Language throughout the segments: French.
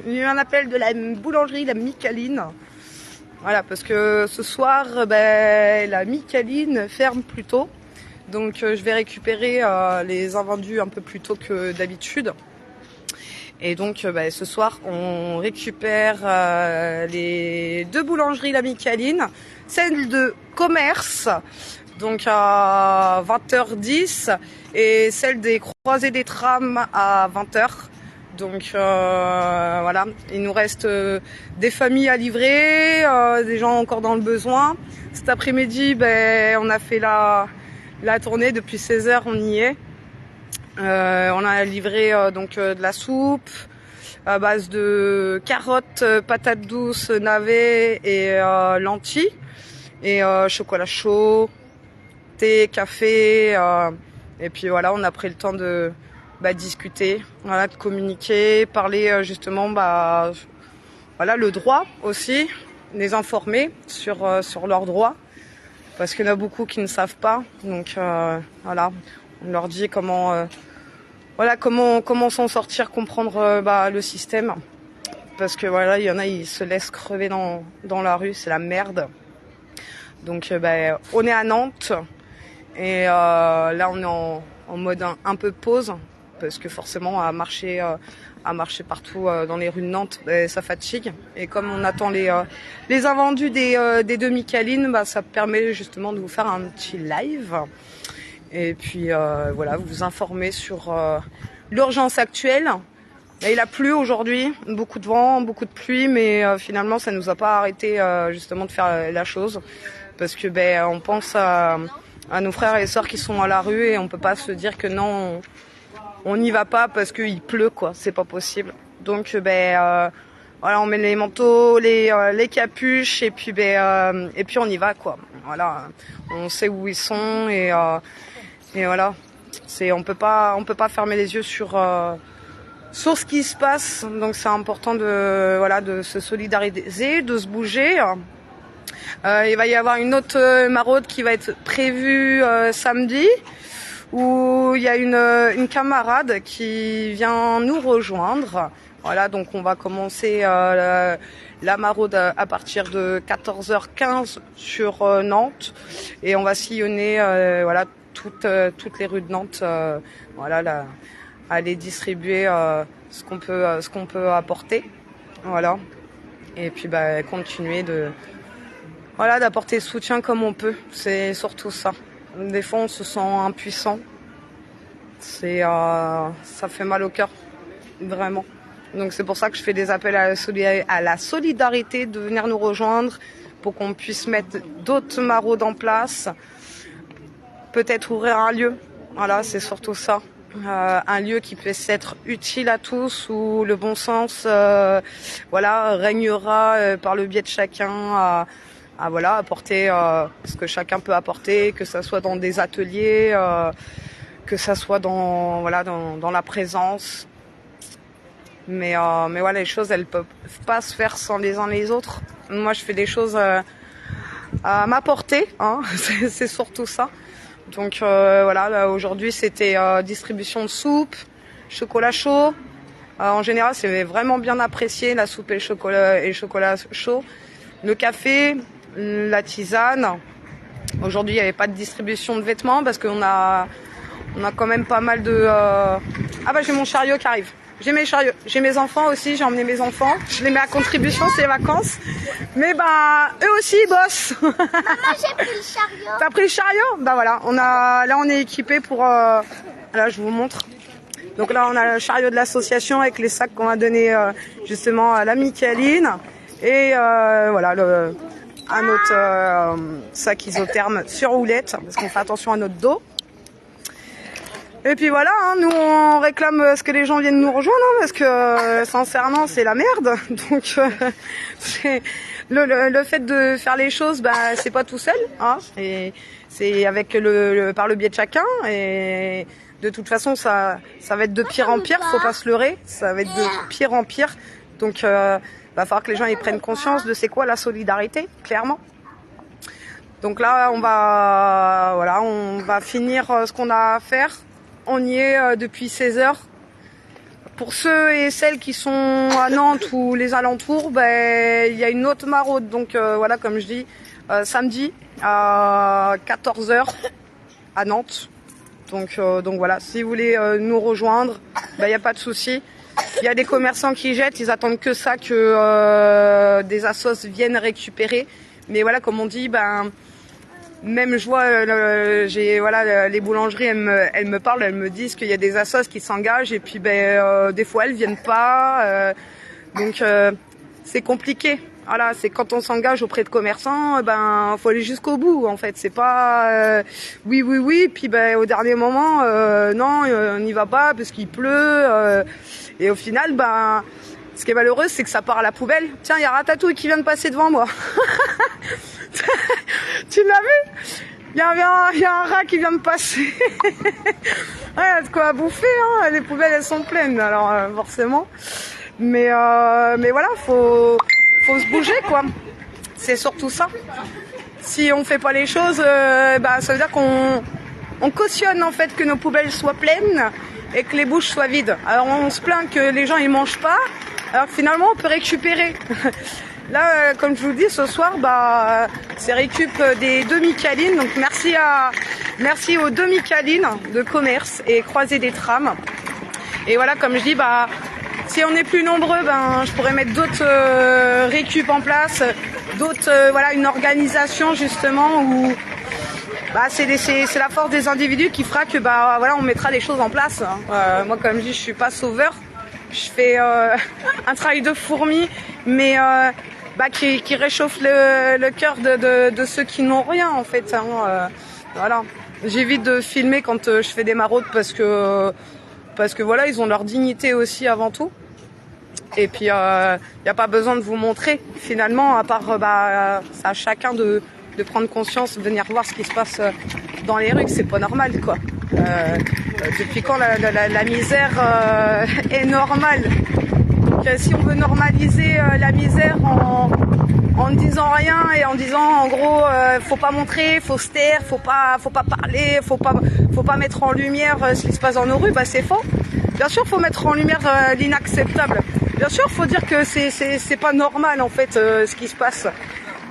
Il y a eu un appel de la boulangerie, la Micaline. Voilà, parce que ce soir, la Micaline ferme plus tôt. Donc je vais récupérer les invendus un peu plus tôt que d'habitude. Et donc ce soir, on récupère les deux boulangeries, la Micaline, celle de commerce, donc à 20h10, et celle des croisées des trams à 20h. Donc voilà, il nous reste des familles à livrer, des gens encore dans le besoin. Cet après-midi, on a fait la tournée, depuis 16h on y est. On a livré de la soupe à base de carottes, patates douces, navets et lentilles, et chocolat chaud, thé, café, et puis voilà, on a pris le temps de discuter, voilà, de communiquer, parler justement voilà, le droit aussi, les informer sur leurs droits, parce qu'il y en a beaucoup qui ne savent pas. Donc voilà, on leur dit comment s'en sortir, comprendre le système, parce que voilà, il y en a, ils se laissent crever dans la rue, c'est la merde. Donc on est à Nantes, et là on est en mode un peu pause, parce que forcément à marcher partout dans les rues de Nantes, ça fatigue. Et comme on attend les invendus des deux Micaline, ça permet justement de vous faire un petit live. Et puis voilà, vous informer sur l'urgence actuelle. Il a plu aujourd'hui, beaucoup de vent, beaucoup de pluie, mais finalement ça nous a pas arrêté justement de faire la chose, parce que on pense à nos frères et sœurs qui sont à la rue, et on peut pas se dire que non, on n'y va pas parce qu'il pleut, quoi, c'est pas possible. Donc voilà, on met les manteaux, les capuches, et puis on y va, quoi. Voilà, on sait où ils sont, et voilà, on peut pas fermer les yeux sur ce qui se passe. Donc c'est important de se solidariser, de se bouger. Il va y avoir une autre maraude qui va être prévue samedi, où il y a une camarade qui vient nous rejoindre. Voilà, donc on va commencer la maraude à partir de 14h15 sur Nantes, et on va sillonner voilà, toutes les rues de Nantes, voilà, aller distribuer ce qu'on peut apporter, voilà, et puis continuer d'apporter soutien comme on peut. C'est surtout ça. Des fois on se sent impuissant, ça fait mal au cœur, vraiment. Donc c'est pour ça que je fais des appels à la solidarité, de venir nous rejoindre pour qu'on puisse mettre d'autres maraudes en place, peut-être ouvrir un lieu. Voilà, c'est surtout ça. Un lieu qui puisse être utile à tous, où le bon sens régnera par le biais de chacun, à apporter ce que chacun peut apporter, que ça soit dans des ateliers, que ça soit dans la présence. Mais voilà, les choses, elles peuvent pas se faire sans les uns les autres. Moi, je fais des choses à ma portée, hein. C'est surtout ça. Donc voilà, là, aujourd'hui c'était distribution de soupe, chocolat chaud. En général, c'est vraiment bien apprécié, la soupe et le chocolat chaud. Le café, la tisane. Aujourd'hui, il n'y avait pas de distribution de vêtements, parce qu'on a quand même pas mal de... j'ai mon chariot qui arrive. J'ai mes chariots, j'ai mes enfants aussi, j'ai emmené mes enfants. Je les mets à contribution, c'est les vacances. Mais eux aussi ils bossent. Moi j'ai pris le chariot. T'as pris le chariot? Voilà, là on est équipé pour... Là je vous montre. Donc là on a le chariot de l'association avec les sacs qu'on va donner justement à la Micaline. Et voilà, un autre sac isotherme sur roulette, parce qu'on fait attention à notre dos. Et puis voilà, hein, nous on réclame ce que les gens viennent nous rejoindre, hein, parce que sincèrement c'est la merde. Donc le fait de faire les choses, c'est pas tout seul, hein, et c'est avec par le biais de chacun. Et de toute façon, ça va être de pire en pire, faut pas se leurrer, ça va être de pire en pire. Donc, va falloir que les gens ils prennent conscience de c'est quoi la solidarité, clairement. Donc là, on va finir ce qu'on a à faire. On y est depuis 16 heures. Pour ceux et celles qui sont à Nantes ou les alentours, il y a une autre maraude. Donc voilà, comme je dis, samedi à 14 heures à Nantes. Donc voilà, si vous voulez nous rejoindre, il n'y a pas de souci. Il y a des commerçants qui jettent, ils attendent que ça, que des assos viennent récupérer. Mais voilà, comme on dit, même je vois, les boulangeries, elles me parlent, elles me disent qu'il y a des assos qui s'engagent et puis des fois elles viennent pas. Donc c'est compliqué. Voilà, c'est quand on s'engage auprès de commerçants, faut aller jusqu'au bout en fait. C'est pas oui, puis au dernier moment non, on n'y va pas parce qu'il pleut. Et au final, ce qui est malheureux, c'est que ça part à la poubelle. Tiens, il y a Ratatouille qui vient de passer devant moi. Tu l'as vu? Il y a un rat qui vient de passer. Il y a de quoi bouffer, hein. Les poubelles, elles sont pleines, alors forcément. Mais voilà, faut se bouger, quoi. C'est surtout ça. Si on fait pas les choses, ça veut dire qu'on cautionne en fait que nos poubelles soient pleines et que les bouches soient vides. Alors on se plaint que les gens ils mangent pas, alors que finalement on peut récupérer. Là, comme je vous dis, ce soir, c'est récup des demi-calines. Donc merci aux demi-calines de commerce et croisée des trams. Et voilà, comme je dis, si on est plus nombreux, je pourrais mettre d'autres récup en place, d'autres, une organisation justement où c'est la force des individus qui fera que on mettra les choses en place. Moi, comme je dis, je suis pas sauveur, je fais un travail de fourmi, mais qui réchauffe le cœur de ceux qui n'ont rien en fait. Voilà, j'évite de filmer quand je fais des maraudes parce que voilà, ils ont leur dignité aussi avant tout. Et puis, y a pas besoin de vous montrer finalement, à part c'est à chacun de prendre conscience, de venir voir ce qui se passe dans les rues, que c'est pas normal, quoi. Depuis quand la misère est normale? Donc, si on veut normaliser la misère en ne disant rien et en disant en gros faut pas montrer, faut se taire, faut pas parler, faut pas mettre en lumière ce qui se passe dans nos rues, c'est faux. Bien sûr, faut mettre en lumière l'inacceptable. Bien sûr, faut dire que c'est pas normal en fait ce qui se passe.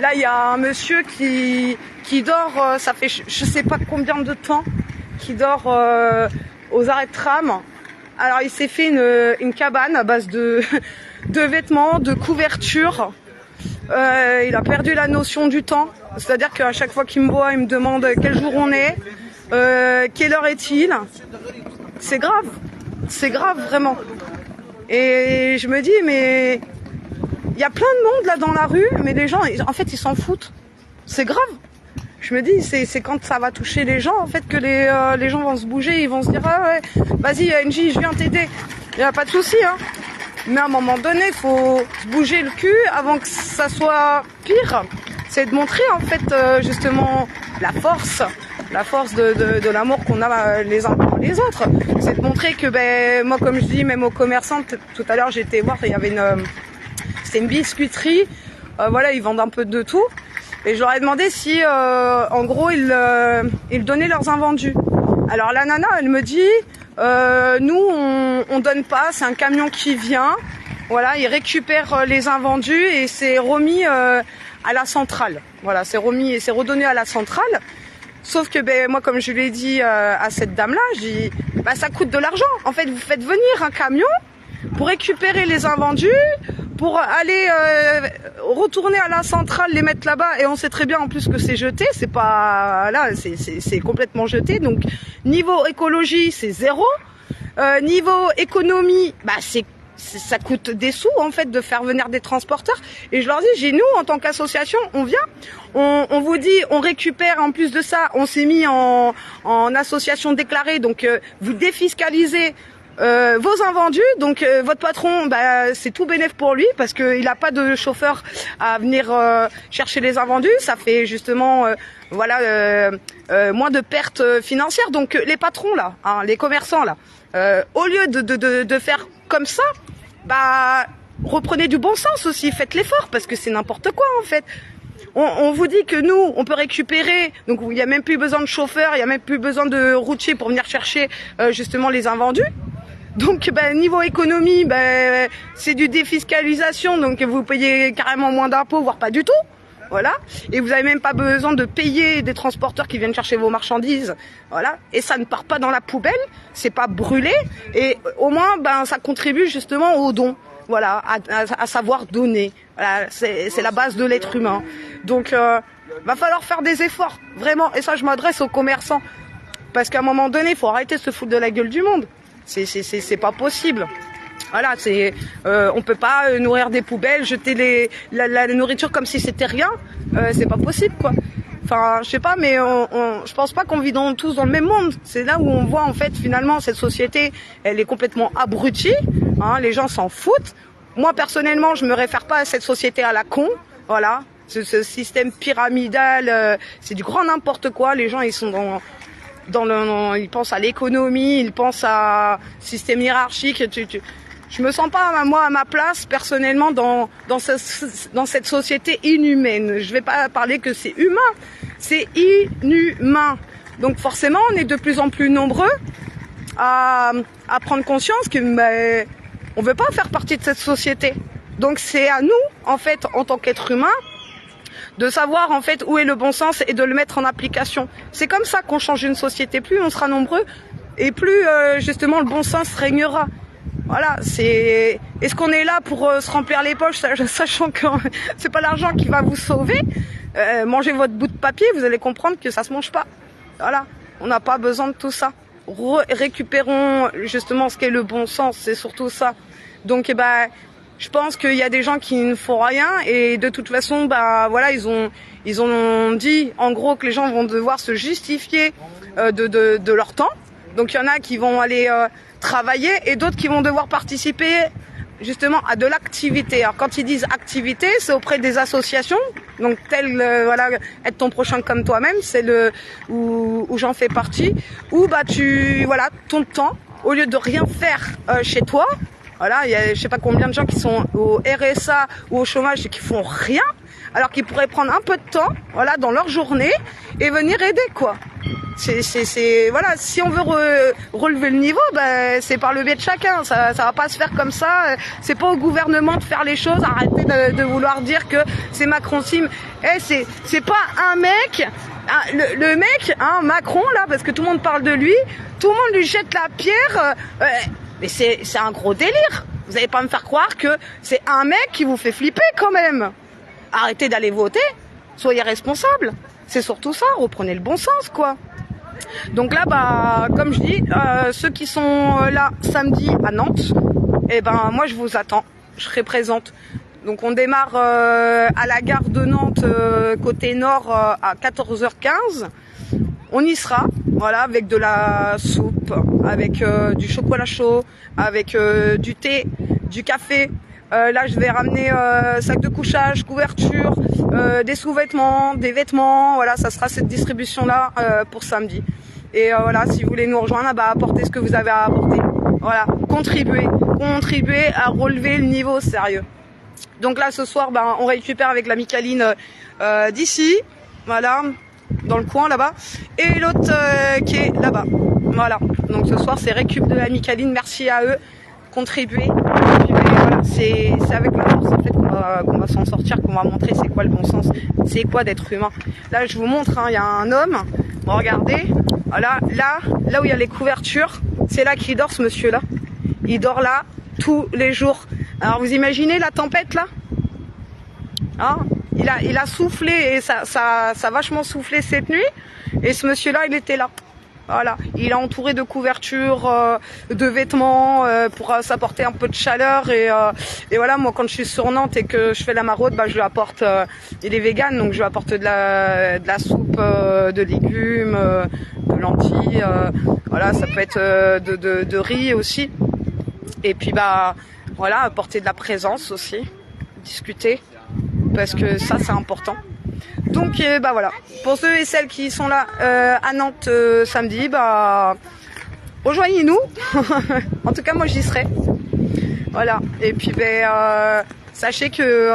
Là, il y a un monsieur qui dort, ça fait je sais pas combien de temps, qui dort aux arrêts de tram. Alors, il s'est fait une cabane à base de vêtements, de couvertures. Il a perdu la notion du temps. C'est-à-dire qu'à chaque fois qu'il me voit, il me demande quel jour on est, quelle heure est-il. C'est grave vraiment. Et je me dis, mais il y a plein de monde là dans la rue, mais les gens, en fait, ils s'en foutent. C'est grave. Je me dis, c'est quand ça va toucher les gens, en fait, que les gens vont se bouger, ils vont se dire, ah ouais, vas-y, NJ, je viens t'aider. Il n'y a pas de souci, hein. Mais à un moment donné, il faut se bouger le cul avant que ça soit pire. C'est de montrer, en fait, justement, la force de l'amour qu'on a les uns pour les autres. C'est de montrer que, moi, comme je dis, même aux commerçants, tout à l'heure, j'ai été voir, il y avait c'était une biscuiterie. Voilà, ils vendent un peu de tout. Et je leur ai demandé si, en gros, ils donnaient leurs invendus. Alors la nana, elle me dit, nous, on donne pas, c'est un camion qui vient. Voilà, il récupère les invendus et c'est remis à la centrale. Voilà, c'est remis et c'est redonné à la centrale. Sauf que moi, comme je l'ai dit à cette dame-là, j'ai dit, ça coûte de l'argent. En fait, vous faites venir un camion pour récupérer les invendus, pour aller retourner à la centrale, les mettre là-bas, et on sait très bien en plus que c'est jeté, c'est pas là, c'est complètement jeté. Donc niveau écologie, c'est zéro. Niveau économie, ça coûte des sous en fait de faire venir des transporteurs. Et je leur dis, nous en tant qu'association, on vient, on vous dit, on récupère en plus de ça, on s'est mis en association déclarée, donc vous défiscalisez vos invendus, donc votre patron, c'est tout bénef pour lui parce qu'il n'a pas de chauffeur à venir chercher les invendus. Ça fait justement moins de pertes financières. Donc les patrons là, les commerçants là, au lieu de faire comme ça, reprenez du bon sens aussi, faites l'effort parce que c'est n'importe quoi en fait. On vous dit que nous, on peut récupérer, donc il n'y a même plus besoin de chauffeur, il n'y a même plus besoin de routier pour venir chercher justement les invendus. Donc niveau économie, c'est du défiscalisation, donc vous payez carrément moins d'impôts, voire pas du tout. Voilà. Et vous n'avez même pas besoin de payer des transporteurs qui viennent chercher vos marchandises. Voilà. Et ça ne part pas dans la poubelle, c'est pas brûlé. Et au moins, ça contribue justement au don. Voilà, à savoir donner. Voilà, c'est la base de l'être humain. Donc, va falloir faire des efforts, vraiment. Et ça, je m'adresse aux commerçants. Parce qu'à un moment donné, il faut arrêter de se foutre de la gueule du monde. C'est pas possible. Voilà, on peut pas nourrir des poubelles, jeter la nourriture comme si c'était rien. C'est pas possible, quoi. Enfin, je sais pas, mais je pense pas qu'on vit tous dans le même monde. C'est là où on voit en fait finalement cette société, elle est complètement abrutie. Les gens s'en foutent. Moi personnellement, je me réfère pas à cette société à la con. Voilà, ce système pyramidal, c'est du grand n'importe quoi. Les gens ils sont ils pensent à l'économie, ils pensent à système hiérarchique. Je me sens pas moi à ma place personnellement dans cette société inhumaine. Je vais pas parler que c'est humain, c'est inhumain. Donc forcément, on est de plus en plus nombreux à prendre conscience que on veut pas faire partie de cette société. Donc c'est à nous en fait en tant qu'être humain de savoir en fait où est le bon sens et de le mettre en application. C'est comme ça qu'on change une société. Plus on sera nombreux et plus justement le bon sens régnera. Voilà, est-ce qu'on est là pour se remplir les poches, sachant que c'est pas l'argent qui va vous sauver. Mangez votre bout de papier, vous allez comprendre que ça se mange pas. Voilà, on n'a pas besoin de tout ça. Récupérons justement ce qu'est le bon sens, c'est surtout ça. Donc je pense qu'il y a des gens qui ne font rien et de toute façon ils ont dit en gros que les gens vont devoir se justifier de leur temps. Donc il y en a qui vont aller travailler et d'autres qui vont devoir participer justement à de l'activité. Alors quand ils disent activité, c'est auprès des associations, donc être ton prochain comme toi-même, c'est où j'en fais partie, où ton temps, au lieu de rien faire chez toi, voilà, il y a je sais pas combien de gens qui sont au RSA ou au chômage et qui font rien, alors qu'ils pourraient prendre un peu de temps, voilà, dans leur journée et venir aider, quoi. Voilà, si on veut relever le niveau, c'est par le biais de chacun. Ça va pas se faire comme ça. C'est pas au gouvernement de faire les choses. Arrêtez de vouloir dire que c'est Macron-sim. C'est pas un mec. Le mec, Macron là, parce que tout le monde parle de lui, tout le monde lui jette la pierre. Mais c'est un gros délire. Vous allez pas me faire croire que c'est un mec qui vous fait flipper quand même. Arrêtez d'aller voter. Soyez responsables. C'est surtout ça. Reprenez le bon sens, quoi. Donc là, comme je dis, ceux qui sont là samedi à Nantes, moi je vous attends, je serai présente. Donc on démarre à la gare de Nantes côté nord à 14h15. On y sera, voilà, avec de la soupe, avec du chocolat chaud, avec du thé, du café. Là, je vais ramener sac de couchage, couverture, des sous-vêtements, des vêtements. Voilà, ça sera cette distribution-là pour samedi. Et voilà, si vous voulez nous rejoindre, apportez ce que vous avez à apporter. Voilà, contribuez à relever le niveau sérieux. Donc là, ce soir, on récupère avec la Micaline d'ici, voilà, dans le coin là-bas, et l'autre qui est là-bas. Voilà. Donc ce soir, c'est récup de la Micaline. Merci à eux. Contribuer. Voilà, c'est avec la force en fait qu'on va s'en sortir, qu'on va montrer c'est quoi le bon sens, c'est quoi d'être humain. Là je vous montre, il y a un homme, bon, regardez, voilà, là où il y a les couvertures, c'est là qu'il dort, ce monsieur là, il dort là tous les jours. Alors vous imaginez la tempête là, il a soufflé et ça a vachement soufflé cette nuit, et ce monsieur là il était là. Voilà, il est entouré de couvertures, de vêtements pour s'apporter un peu de chaleur et voilà, moi quand je suis sur Nantes et que je fais la maraude, je lui apporte, il est vegan, donc je lui apporte de la soupe, de légumes, de lentilles, voilà, ça peut être de riz aussi. Et puis bah voilà, apporter de la présence aussi, discuter, parce que ça c'est important. Donc bah voilà, pour ceux et celles qui sont là à Nantes samedi, bah rejoignez-nous. En tout cas moi j'y serai. Voilà. Et puis sachez que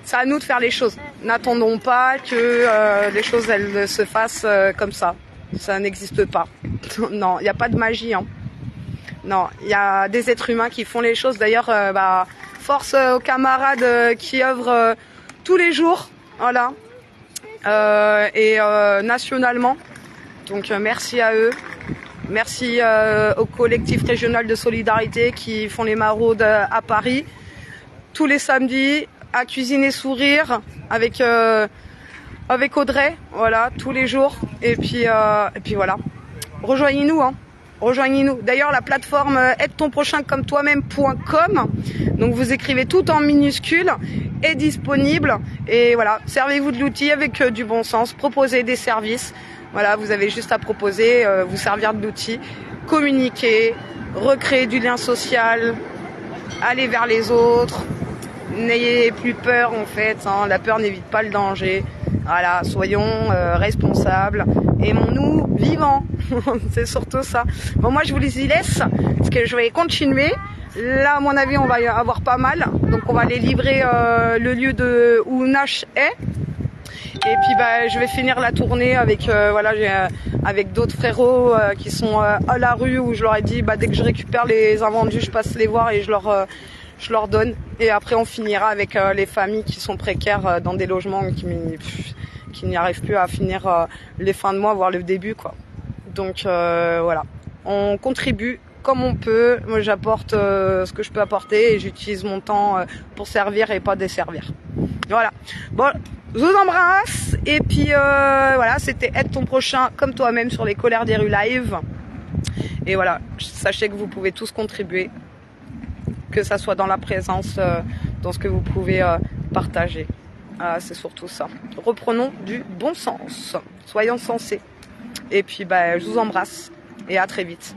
c'est à nous de faire les choses. N'attendons pas que les choses elles se fassent comme ça. Ça n'existe pas. Non, il n'y a pas de magie. Hein. Non, il y a des êtres humains qui font les choses. D'ailleurs, force aux camarades qui œuvrent tous les jours. Voilà. Et nationalement. Donc merci à eux. Merci au collectif régional de solidarité qui font les maraudes à Paris tous les samedis à Cuisiner Sourire avec Audrey, voilà, tous les jours. Et puis voilà, rejoignez-nous, hein. Rejoignez-nous. D'ailleurs, la plateforme aide-ton-prochain-comme-toi-même.com, donc vous écrivez tout en minuscules, est disponible. Et voilà, servez-vous de l'outil avec du bon sens, proposez des services. Voilà, vous avez juste à proposer, vous servir de l'outil, communiquer, recréer du lien social, aller vers les autres. N'ayez plus peur en fait, hein. La peur n'évite pas le danger. Voilà, soyons responsables, aimons-nous vivants. C'est surtout ça. Bon, moi je vous les y laisse, parce que je vais continuer. Là, à mon avis, on va y avoir pas mal. Donc on va aller livrer le lieu où Nash est. Et puis je vais finir la tournée avec avec d'autres frérots qui sont à la rue, où je leur ai dit dès que je récupère les invendus, je passe les voir et je leur donne. Et après on finira avec les familles qui sont précaires dans des logements qui n'y arrivent plus à finir les fins de mois, voire le début quoi. Donc voilà, on contribue comme on peut. Moi j'apporte ce que je peux apporter et j'utilise mon temps pour servir et pas desservir. Voilà. Bon, je vous embrasse et puis voilà, c'était Aide ton prochain comme toi-même sur les Colères des rues live. Et voilà, sachez que vous pouvez tous contribuer, que ça soit dans la présence, dans ce que vous pouvez partager. C'est surtout ça. Reprenons du bon sens, soyons sensés. Et puis je vous embrasse et à très vite.